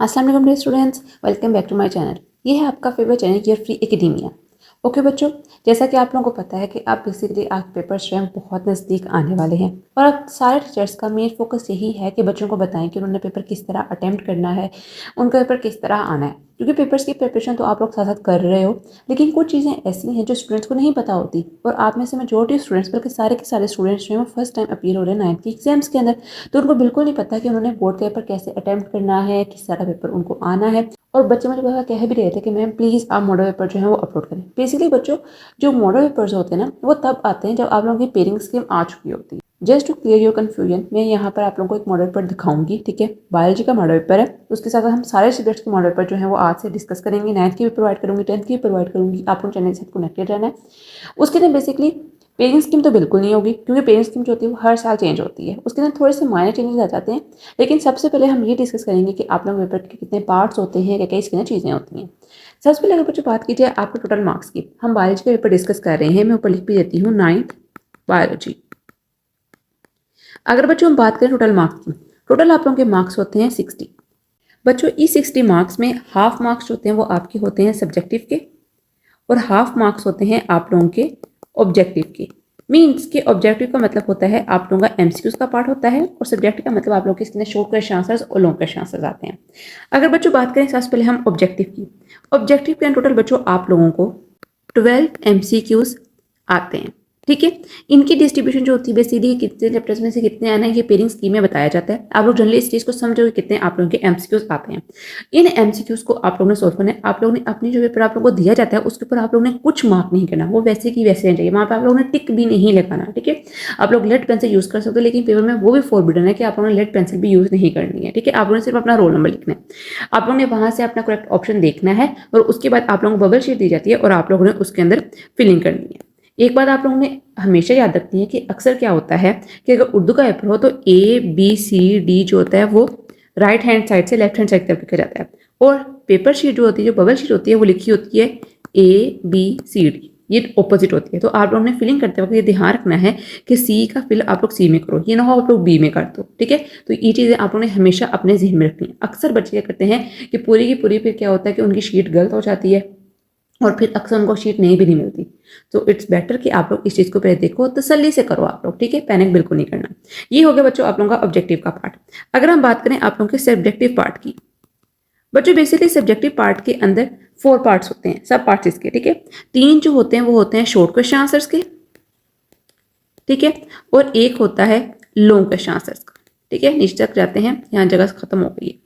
अस्सलाम वालेकुम dear students, welcome back to my channel. ये है आपका favourite channel year free academia. Okay बच्चों, जैसा कि आप लोगों को पता है कि आप बेसिकली आप पेपर्स जो हैं बहुत नज़दीक आने वाले हैं और अब सारे टीचर्स का मेन फोकस यही है कि बच्चों को बताएं कि उन्होंने पेपर किस तरह अटेम्प्ट करना है, उनका पेपर किस तरह आना है। क्योंकि पेपर्स की प्रिपरेशन तो आप लोग साथ साथ कर रहे हो, लेकिन कुछ चीज़ें ऐसी हैं जो स्टूडेंट्स को नहीं पता होती और आप में से मेजॉरिटी स्टूडेंट्स बल्कि सारे के सारे स्टूडेंट्स जो हैं वो फर्स्ट टाइम अपीयर हो रहे हैं 9th की एग्जाम्स के अंदर। तो उनको बिल्कुल नहीं पता कि उन्होंने बोर्ड का पेपर कैसे अटेम्प्ट करना है, किस तरह पेपर उनको आना है। और बच्चे मुझे पता कह भी रहे थे कि मैम प्लीज़ आप मॉडल पेपर जो है वो अपलोड करें। बेसिकली बच्चों, जो मॉडल पेपर्स होते हैं ना वो तब आते हैं जब आप लोगों की पेयरिंग स्कीम आ चुकी होती है। Just to clear your confusion, मैं यहाँ पर आप लोगों को एक मॉडल पेपर दिखाऊंगी, ठीक है। बायोलॉजी का मॉडल पेपर है, उसके साथ हम सारे सब्जेक्ट्स के मॉडल पेपर जो है वो आज से डिस्कस करेंगे। 9th की भी प्रोवाइड करूंगी, 10th की भी प्रोवाइड करूंगी। आप लोग चैनल से कनेक्टेड रहना है। उसके लिए बेसिकली पेरेंट्स स्कीम तो बिल्कुल नहीं होगी, क्योंकि पेरेंट्स स्कीम जो होती है वो हर साल चेंज होती है। उसके अंदर थोड़े से माइनर चेंजेस आ जाते हैं। लेकिन सबसे पहले हम ये डिस्कस करेंगे कि आप लोग पेपर के कितने पार्ट्स होते हैं, क्या क्या इसके अंदर चीज़ें होती हैं। सबसे पहले अगर बच्चों बात की जाए आपके टोटल मार्क्स की, हम बायोलॉजी के पेपर डिस्कस कर रहे हैं। मैं ऊपर लिख भी देती हूँ 9th बायोलॉजी। अगर बच्चों हम बात करें टोटल मार्क्स की, टोटल आप लोगों के मार्क्स होते हैं 60। बच्चों इस 60 मार्क्स में हाफ मार्क्स होते हैं वो आपके होते हैं सब्जेक्टिव के और हाफ मार्क्स होते हैं आप लोगों के ऑब्जेक्टिव के। मीन्स के ऑब्जेक्टिव का मतलब होता है आप लोगों का एमसीक्यूज का पार्ट होता है और सब्जेक्टिव का मतलब आप लोगों के इसके शॉर्ट क्वेश्चन आंसर्स और लॉन्ग क्वेश्चन आंसर्स आते हैं। अगर बच्चों बात करें सबसे पहले हम ऑब्जेक्टिव की, ऑब्जेक्टिव के टोटल बच्चों आप लोगों को 12 एमसीक्यूज आते हैं, ठीक है। इनकी डिस्ट्रीब्यूशन जो होती है बेसिकली कितने चैप्टर्स में से कितने आना है ये पेयरिंग स्कीम में बताया जाता है। आप लोग जनरली इस चीज़ को समझोगे कितने आप लोगों के एमसीक्यूज आते हैं। इन एमसीक्यूज को आप लोगों ने सॉल्व करना है। आप लोगों ने अपनी जो पेपर आप लोगों को दिया जाता है उसके ऊपर आप लोगों ने कुछ मार्क नहीं करना, वो वैसे की वैसे चाहिए। वहाँ पर आप लोगों ने टिक भी नहीं लगाना, ठीक है। आप लोग लेड पेंसिल यूज़ कर सकते हो, लेकिन पेपर में वो भी फॉरबिडन है कि आप लोगों ने लेड पेंसिल भी यूज़ नहीं करनी है, ठीक है। आप लोगों ने सिर्फ अपना रोल नंबर लिखना है। आप लोगों ने वहाँ से अपना करेक्ट ऑप्शन देखना है और उसके बाद आप लोगों को बबल शीट दी जाती है और आप लोगों ने उसके अंदर फिलिंग करनी है। एक बात आप लोगों ने हमेशा याद रखनी है कि अक्सर क्या होता है कि अगर उर्दू का पेपर हो तो ABCD जो होता है वो राइट हैंड साइड से लेफ्ट हैंड साइड की तरफ लिखा जाता है और पेपर शीट जो होती है, जो बबल शीट होती है, वो लिखी होती है ABCD, ये ऑपोजिट होती है। तो आप लोगों ने फिलिंग करते वक्त ये ध्यान रखना है कि सी का फिल आप लोग सी में करो, ये ना हो आप लोग बी में कर दो, ठीक है। तो ये चीज़ें आप लोगों ने हमेशा अपने जहन में रखनी है। अक्सर बच्चे क्या करते हैं कि पूरी की पूरी फिर क्या होता है कि उनकी शीट गलत हो जाती है और फिर अक्सर उनको शीट नहीं भी नहीं मिलती। तो इट्स बेटर कि आप लोग इस चीज़ को पहले देखो, तसल्ली से करो आप लोग, ठीक है। पैनिक बिल्कुल नहीं करना। ये हो गया बच्चों आप लोगों का ऑब्जेक्टिव का पार्ट। अगर हम बात करें आप लोगों के सब्जेक्टिव पार्ट की, बच्चों बेसिकली सब्जेक्टिव पार्ट के अंदर 4 पार्ट्स होते हैं, सब पार्ट्स इसके, ठीक है। 3 जो होते हैं वो होते हैं शॉर्ट क्वेश्चन आंसर्स के, ठीक है, और एक होता है लॉन्ग क्वेश्चन आंसर्स का, ठीक है। नीचे तक जाते हैं, यहाँ जगह खत्म हो गई है।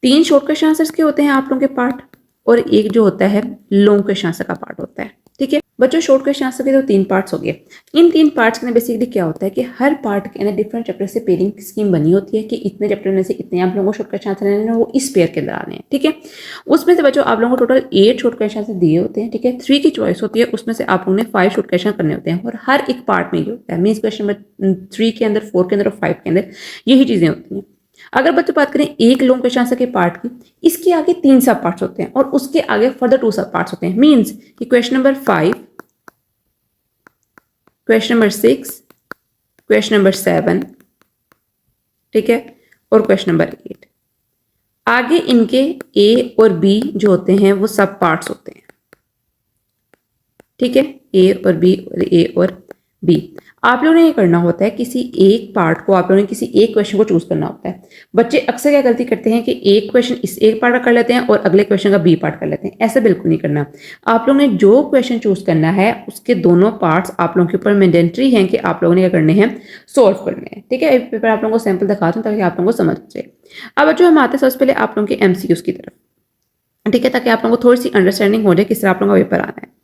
3 शॉर्ट क्वेश्चन आंसर्स के होते हैं आप लोगों के पार्ट और एक जो होता है लॉन्ग क्वेश्चन आंसर का पार्ट होता है, ठीक है। बच्चों शॉर्ट क्वेश्चन आंसर के तो 3 पार्ट्स हो गए। इन 3 पार्ट्स के अंदर बेसिकली क्या होता है कि हर पार्ट के अंदर डिफरेंट चैप्टर से पेयरिंग स्कीम बनी होती है कि इतने चैप्टर में से इतने आप लोगों को शॉर्ट क्वेश्चन आंसर लेने हैं, वो इस पेयर के अंदर आने हैं, ठीक है। उसमें से बच्चों आप लोगों को टोटल 8 शॉर्ट क्वेश्चन आंसर दिए होते हैं, ठीक है। 3 की चॉइस होती है, उसमें से आप लोगों ने 5 शॉर्ट क्वेश्चन करने होते हैं और हर एक पार्ट में ये होता है। मीन्स क्वेश्चन नंबर 3 के अंदर, 4 के अंदर और 5 के अंदर यही चीजें होती हैं। अगर बच्चों बात करें एक लॉन्ग क्वेश्चन आंसर के पार्ट की, इसके आगे 3 सब पार्ट्स होते हैं और उसके आगे फर्दर 2 सब पार्ट्स होते हैं। मींस कि question number 5, question number 6, question number 7, ठीक है, और क्वेश्चन नंबर 8। आगे इनके ए और बी जो होते हैं वो सब पार्ट्स होते हैं, ठीक है। ए और बी और ए और बी। आप लोगों ने ये करना होता है किसी एक पार्ट को, आप लोगों ने किसी एक क्वेश्चन को चूज करना होता है। बच्चे अक्सर क्या गलती करते हैं कि एक क्वेश्चन इस एक पार्ट का कर लेते हैं और अगले क्वेश्चन का बी पार्ट कर लेते हैं। ऐसा बिल्कुल नहीं करना। आप लोगों ने जो क्वेश्चन चूज करना है उसके दोनों पार्ट्स आप लोगों के ऊपर मैंडेटरी हैं कि आप लोगों ने क्या करने हैं, सोल्व करने हैं, ठीक है। एक पेपर आप लोगों को सैंपल दिखाता हूँ ताकि आप लोगों को समझ जाए। अब बच्चों हम आते हैं सबसे पहले आप लोगों के एमसीक्यूज की तरफ, ठीक है, ताकि आप लोगों को थोड़ी सी अंडरस्टैंडिंग हो जाए किस तरह आप लोगों का पेपर आना है।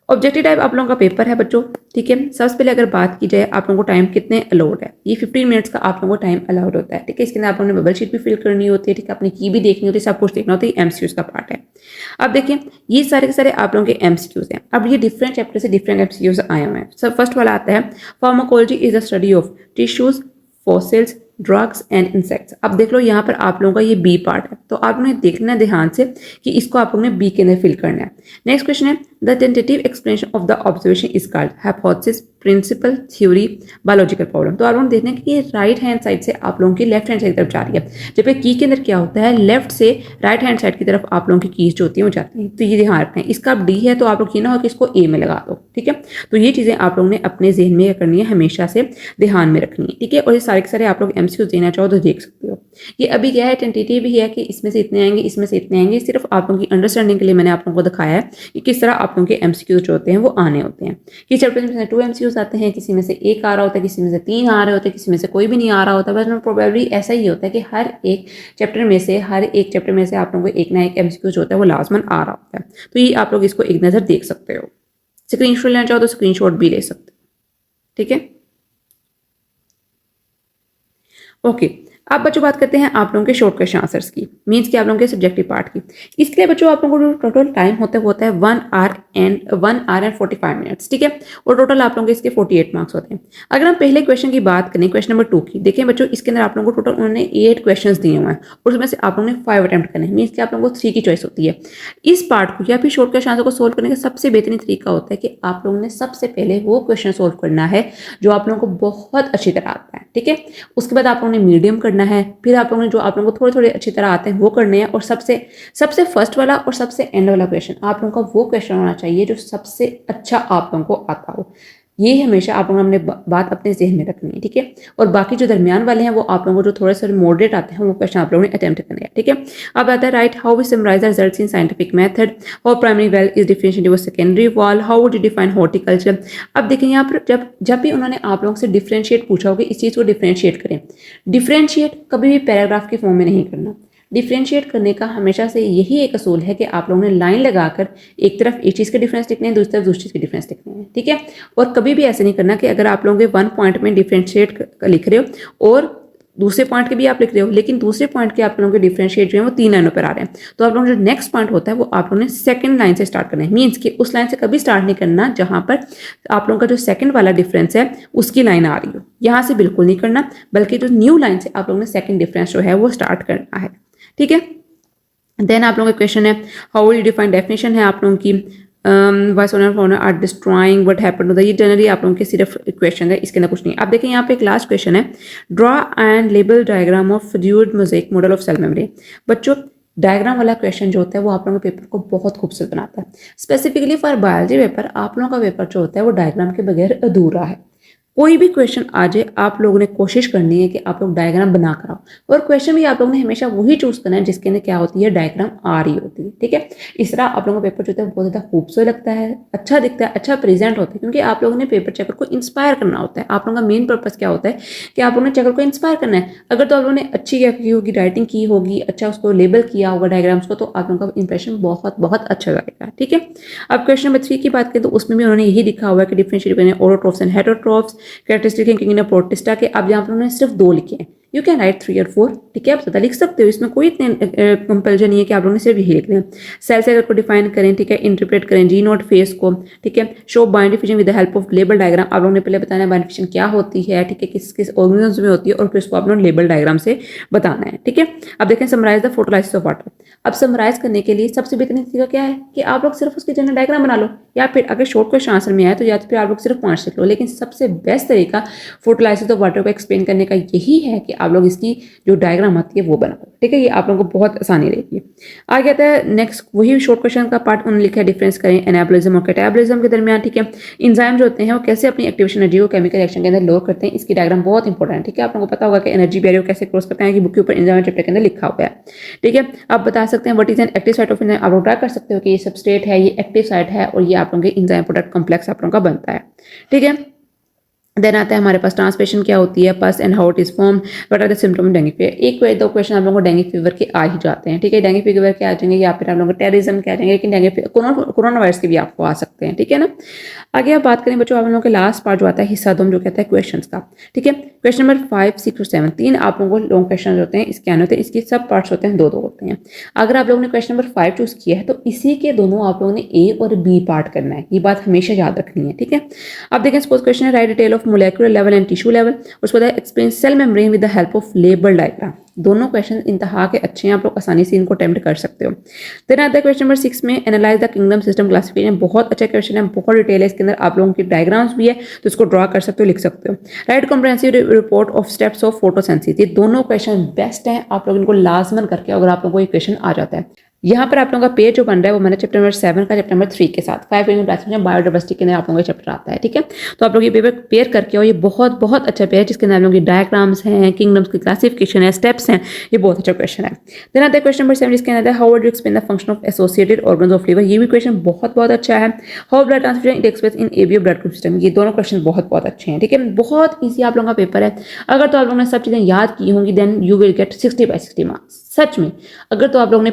ऑब्जेक्टिव टाइप आप लोगों का पेपर है बच्चों, ठीक है। सबसे पहले अगर बात की जाए आप लोगों को टाइम कितने अलाउड है, ये 15 मिनट्स का आप लोगों को टाइम अलाउड होता है, ठीक है। इसके अंदर आप लोगों ने बबल शीट भी फिल करनी होती है, ठीक है, अपनी की भी देखनी होती है, सब कुछ देखना होता है। एमसीक्यूज का पार्ट है। अब देखिए ये सारे के सारे आप लोगों के एमसीक्यूज हैं। अब ये डिफरेंट चैप्टर से डिफरेंट एमसीक्यूज आए हुए हैं। सब फर्स्ट वाला आता है pharmacology is the study of tissues, fossils, drugs and insects. अब देख लो यहाँ पर आप लोगों का ये बी पार्ट है, तो आप लोगों ने देखना है ध्यान से कि इसको आप लोगों ने बी के अंदर फिल करना है। नेक्स्ट क्वेश्चन है the tentative explanation of the observation is called hypothesis, principle, theory, biological problem. तो आप लोग देखते हैं कि ये राइट हैंड साइड से आप लोगों की लेफ्ट हैंड साइड की तरफ जा रही है, जबकि की के अंदर क्या होता है, लेफ्ट से राइट हैंड साइड की तरफ आप लोगों की कीज जो होती है वो जाती हैं। तो ये ध्यान रखना है, इसका डी है तो आप लोग ये ना हो कि इसको ए में लगा दो, ठीक है। तो ये चीज़ें आप लोगों ने अपने जहन में करनी है, हमेशा से ध्यान में रखनी है, ठीक है। और ये सारे के सारे आप लोग एमसीक्यू देना चाहो तो देख सकते हो। ये अभी क्या है, टेंटेटिव ही है कि इसमें से इतने आएंगे, इसमें से इतने आएंगे, सिर्फ आप लोगों की अंडरस्टैंडिंग के लिए मैंने आप लोगों को दिखाया है कि किस तरह आप लोगों के एमसीक्यू जो होते हैं वो आने होते हैं। किस चैप्टर में से 2 एमसीक्यूज आते हैं, किसी में से एक आ रहा होता है, किसी में से 3 आ रहे होते हैं, किसी में से कोई भी नहीं आ रहा होता। बस प्रोबेबली ऐसा ही होता है कि हर एक चैप्टर में से आप लोगों को एक ना एक एमसीक्यू जो होता है वो लाजमन आ रहा होता है। तो ये आप लोग इसको एक नज़र देख सकते हो। स्क्रीनशॉट लेना चाहो तो स्क्रीनशॉट भी ले सकते हो, ठीक है। ओके, अब बच्चों बात करते हैं आप लोगों के शॉर्ट क्वेश्चन आंसर्स की, मीन्स कि आप लोगों के सब्जेक्टिव पार्ट की। इसके लिए बच्चों आप लोगों को जो टोटल टाइम होता है 1 आवर एंड 45 मिनट्स, ठीक है। और टोटल आप लोगों के इसके 48 मार्क्स होते हैं। अगर हम पहले क्वेश्चन की बात करें, क्वेश्चन नंबर 2 की, देखें बच्चों इसके अंदर आप लोगों को टोटल उन्होंने 8 क्वेश्चन दिए हुए हैं और उसमें से आप लोगों ने 5 अटैम्प्ट करने हैं, मीन्स कि आप लोगों को 3 की चॉइस होती है। इस पार्ट को या फिर शॉर्ट क्वेश्चन आंसर को सोल्व करने का सबसे बेहतरीन तरीका होता है कि आप लोगों ने सबसे पहले वो क्वेश्चन सोल्व करना है जो आप लोगों को बहुत अच्छी तरह आता है, ठीक है। उसके बाद आप लोगों ने मीडियम करना है, फिर आप लोगों ने जो आप लोगों को थोड़े थोड़े अच्छी तरह आते हैं वो करने हैं, और सबसे फर्स्ट वाला और सबसे एंड वाला क्वेश्चन आप लोगों का वो क्वेश्चन होना चाहिए जो सबसे अच्छा आप लोगों को आता हो। ये हमेशा आप लोगों ने बात अपने जहन में रखनी है, ठीक है। और बाकी जो दरमियान वाले हैं वो आप लोगों को जो थोड़े से मॉडरेट आते हैं वो क्वेश्चन आप लोगों ने अटेम्प्ट करने हैं, ठीक है। अब आता है write how we summarise the results in scientific method, how primary wall is differentiated with secondary wall, how would you define horticulture. अब देखें यहाँ पर जब भी उन्होंने आप लोगों से डिफरेंशिएट पूछा होगा, इस चीज़ को डिफरेंशिएट करें। डिफरेंशिएट कभी भी पैराग्राफ की फॉर्म में नहीं करना। डिफरेंशिएट करने का हमेशा से यही एक असूल है कि आप लोगों ने लाइन लगाकर एक तरफ एक चीज़ के डिफरेंस लिखने हैं, दूसरी तरफ दूसरी चीज़ के डिफरेंस लिखने हैं, ठीक है। और कभी भी ऐसे नहीं करना कि अगर आप लोगों के 1 पॉइंट में डिफरेंशिएट लिख रहे हो और दूसरे पॉइंट के भी आप लिख रहे हो, लेकिन दूसरे पॉइंट के आप लोगों के डिफरेंशिएट जो है वो 3 लाइनों पर आ रहे हैं, तो आप लोगों का जो नेक्स्ट पॉइंट होता है वो आप लोगों ने सेकंड लाइन से स्टार्ट करना है। मीन्स कि उस लाइन से कभी स्टार्ट नहीं करना जहां पर आप लोगों का जो सेकंड वाला डिफरेंस है उसकी लाइन आ रही हो, यहां से बिल्कुल नहीं करना, बल्कि जो न्यू लाइन से आप लोगों ने सेकंड डिफरेंस जो है वो स्टार्ट करना है, ठीक है। देन आप लोगों का क्वेश्चन है how will you define, definition है आप लोगों की why sooner founder are destroying what happened to the, ये जनरली आप लोगों के सिर्फ क्वेश्चन है, इसके अंदर कुछ नहीं। आप देखें यहाँ पे एक लास्ट क्वेश्चन है, draw and label diagram of fluid mosaic model of cell memory. बच्चों डायग्राम वाला क्वेश्चन जो होता है वो आप लोगों के पेपर को बहुत खूबसूरत बनाता है। स्पेसिफिकली फॉर बायोलॉजी पेपर आप लोगों का पेपर जो होता है वो डायग्राम के बगैर अधूरा है। कोई भी क्वेश्चन आ जाए आप लोगों ने कोशिश करनी है कि आप लोग डायग्राम बना कर आओ, और क्वेश्चन भी आप लोगों ने हमेशा वही चूज करना है जिसके अंदर क्या होती है, डायग्राम आ रही होती है, ठीक है। इस तरह आप लोगों का पेपर जो होता है बहुत ज़्यादा खूबसूरत लगता है, अच्छा दिखता है, अच्छा प्रेजेंट होता है, क्योंकि आप लोगों ने पेपर चेकर को इंस्पायर करना होता है। आप लोगों का मेन पर्पज क्या होता है कि आप लोगों ने चेकर को इंस्पायर करना है। अगर तो आप लोगों ने अच्छी क्या की होगी, राइटिंग की होगी, अच्छा उसको लेबल किया होगा डायग्राम्स को, तो आप लोगों का इंप्रेशन बहुत बहुत अच्छा जाएगा, ठीक है। अब क्वेश्चन नंबर 3 की बात करें तो उसमें भी उन्होंने यही लिखा हुआ है कि differentiate between autotrophs and heterotrophs, characteristic protista के। अब यहाँ पर उन्होंने सिर्फ 2 लिखे हैं, यू कैन राइट 3 और 4, ठीक है। आप ज़्यादा लिख सकते हो, इसमें कोई इतने कंपल्जन नहीं है कि आप लोगों ने सिर्फ यही लिख लें। सेल साइकिल को डिफाइन करें, ठीक है, इंटरप्रेट करें जी नोट फेस को, ठीक है। Show binary fission with the help of label diagram, आप लोगों ने पहले बताना है बाइंड डिफिशन क्या होती है, ठीक है, किस किस ऑर्गेनिजम्स में होती है, और फिर उसको आप लोगों ने लेबल डायग्राम से बताना है, ठीक है। अब देखें summarise the photolysis of water. अब समराइज करने के लिए सबसे बेहतरीन तरीका क्या है कि आप लोग सिर्फ उसके जनरल डायग्राम बना लो, या फिर अगर शॉर्ट क्वेश्चन आंसर में आए तो या तो फिर आप लोग सिर्फ 5 लिख लो, लेकिन सबसे बेस्ट तरीका फोटोलाइसिस ऑफ वाटर को एक्सप्लेन करने का यही है कि आप लोग इसकी जो डायग्राम आती है वो बनाओ, ठीक है। ये आप लोगों को बहुत आसानी रहेगी। आगे आता है नेक्स्ट वही शॉर्ट क्वेश्चन का पार्ट, उन्होंने लिखा है डिफरेंस करें एनाबॉलिज्म और कैटाबॉलिज्म के दरमियान, ठीक है। एंजाइम जो होते हैं वो कैसे अपनी एक्टिवेशन एनर्जी को केमिकल रिएक्शन के अंदर लोड करते हैं, इसकी डायग्राम बहुत इंपॉर्टेंट है, ठीक है। आप लोगों को पता होगा कि एनर्जी बैरियर कैसे क्रॉस करते हैं कि बुक के ऊपर एंजाइम चैप्टर के अंदर लिखा हुआ है, ठीक है। आप बता सकते हैं what is an active site of enzyme, आप लोग ट्राई कर सकते हो कि ये सबस्ट्रेट है, ये एक्टिव साइट है, और ये आप लोगों के एंजाइम प्रोडक्ट कॉम्प्लेक्स आप लोगों का बनता है, ठीक है। देन आता है हमारे पास ट्रांसमिशन क्या होती है, pus and how it is form, what are the symptom dengue fever. एक 2 क्वेश्चन आप लोगों को डेंगू फीवर के आ ही जाते हैं, ठीक है। डेंगू फीवर के आ जाएंगे या फिर आप लोगों को टेररिज्म के आ जाएंगे, लेकिन डेंगू कोरोना वायरस के भी आपको आ सकते हैं, ठीक है ना। आगे आप बात करें बच्चों आप लोगों के लास्ट पार्ट जो आता है हिस्सा 2 जो कहता है क्वेश्चन का, ठीक है। क्वेश्चन नंबर 5, 6 और 7 3 आप लोगों को लॉन्ग क्वेश्चन होते हैं, इसके आने होते हैं, इसके सब पार्ट्स होते हैं 2 होते हैं। अगर आप लोगों ने क्वेश्चन नंबर 5 चूज किया है तो इसी के दोनों आप लोगों ने ए और बी पार्ट करना है, ये बात हमेशा याद रखनी है, ठीक है। अब देखें सपोज क्वेश्चन है write detail of of molecular level and tissue level, उसके बाद explain cell membrane with the help of label diagram. दोनों क्वेश्चन इंतहा के अच्छे हैं, आप लोग आसानी से इनको अटेम्प्ट कर सकते हो। देन आता है क्वेश्चन नंबर 6 में analyse the kingdom system classification. बहुत अच्छा क्वेश्चन है, बहुत डिटेल है इसके अंदर, आप लोगों की डायग्राम्स भी है तो इसको ड्रॉ कर सकते हो, लिख सकते हो। Right comprehensive report of steps of photosynthesis. ये दोनों क्वेश्चन बेस्ट हैं, आप लोग इनको लाजमन करके अगर आप लोगों को ये क्वेश्चन आ जाता है। यहाँ पर आप लोगों का पेज जो बन रहा है वो मैंने चैप्टर नंबर 7 का चैप्टर नंबर 3 के साथ 5 क्लासिफिकेशन बायोडाइवर्सिटी के अंदर आप लोगों का चैप्टर आता है, ठीक है। तो आप लोग ये पेपर पेयर करके और ये बहुत बहुत अच्छा पेयर है जिसके अंदर आप लोगों की डायग्राम्स हैं, किंगडम्स की क्लासिफिकेशन है, स्टेप्स हैं, ये बहुत अच्छा क्वेश्चन है। देन आता है क्वेश्चन नंबर 7 जिसके अंदर how would you explain the function of associated organs of liver. ये भी क्वेश्चन बहुत बहुत अच्छा है। How blood transfusion it express in ABO blood group system. ये दोनों क्वेश्चन बहुत बहुत अच्छे हैं, ठीक है। बहुत ईजी आप लोगों का पेपर है। अगर तो आप लोगों ने सब चीज़ें याद की होंगी then you will get 60/60 marks. सच में अगर तो आप लोगों ने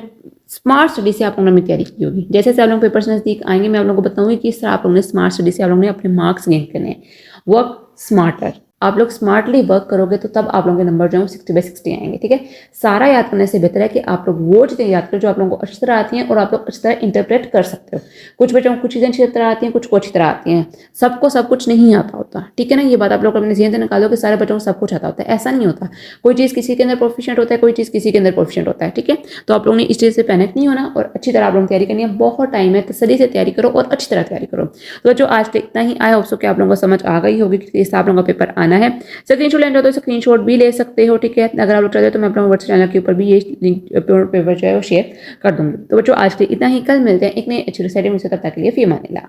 स्मार्ट स्टडी से आप लोगों ने तैयारी की होगी, जैसे आप लोगों पेपर्स नजदीक आएंगे मैं आप लोगों को बताऊंगी कि इस तरह आप लोगों ने स्मार्ट स्टडी से आप लोगों ने अपने मार्क्स गेन करने हैं। वर्क स्मार्टर, आप लोग स्मार्टली वर्क करोगे तो तब आप लोगों के नंबर जो है 60/60 आएंगे, ठीक है। सारा याद करने से बेहतर है कि आप लोग वो चीज़ें याद करो जो आप लोगों को अच्छी तरह आती हैं और आप लोग अच्छी तरह इंटरप्रेट कर सकते हो। कुछ बच्चों को कुछ चीज़ें अच्छी तरह आती हैं, कुछ को अच्छी तरह आती हैं, सबको सब कुछ नहीं आता होता, ठीक है ना। ये बात आप लोग अपने जहन से निकालो कि सारे बच्चों को सब कुछ आता होता है, ऐसा नहीं होता। कोई चीज़ किसी के अंदर प्रोफिशिएंट होता है, कोई चीज़ किसी के अंदर प्रोफिशिएंट होता है, ठीक है। तो आप लोगों ने इस चीज़ से पैनिक नहीं होना और अच्छी तरह आप लोगों ने तैयारी करनी है। बहुत टाइम है, तसल्ली से तैयारी करो और अच्छी तरह तैयारी करो। तो जो आज इतना ही आया, होप सो कि आप लोगों को समझ आ गई होगी कि इस आप लोगों का पेपर आना है। स्क्रीनशॉट लेना तो स्क्रीनशॉट भी ले सकते हो, ठीक है। अगर आप लोग चाहते हो तो मैं अपना व्हाट्सएप चैनल के ऊपर भी ये लिंक पेपर जो है वो शेयर कर दूंगी। तो बच्चों आज के इतना ही, कल मिलते हैं एक नई अच्छी रिसेटिंग से, तब तक के लिए फी अमान अल्लाह।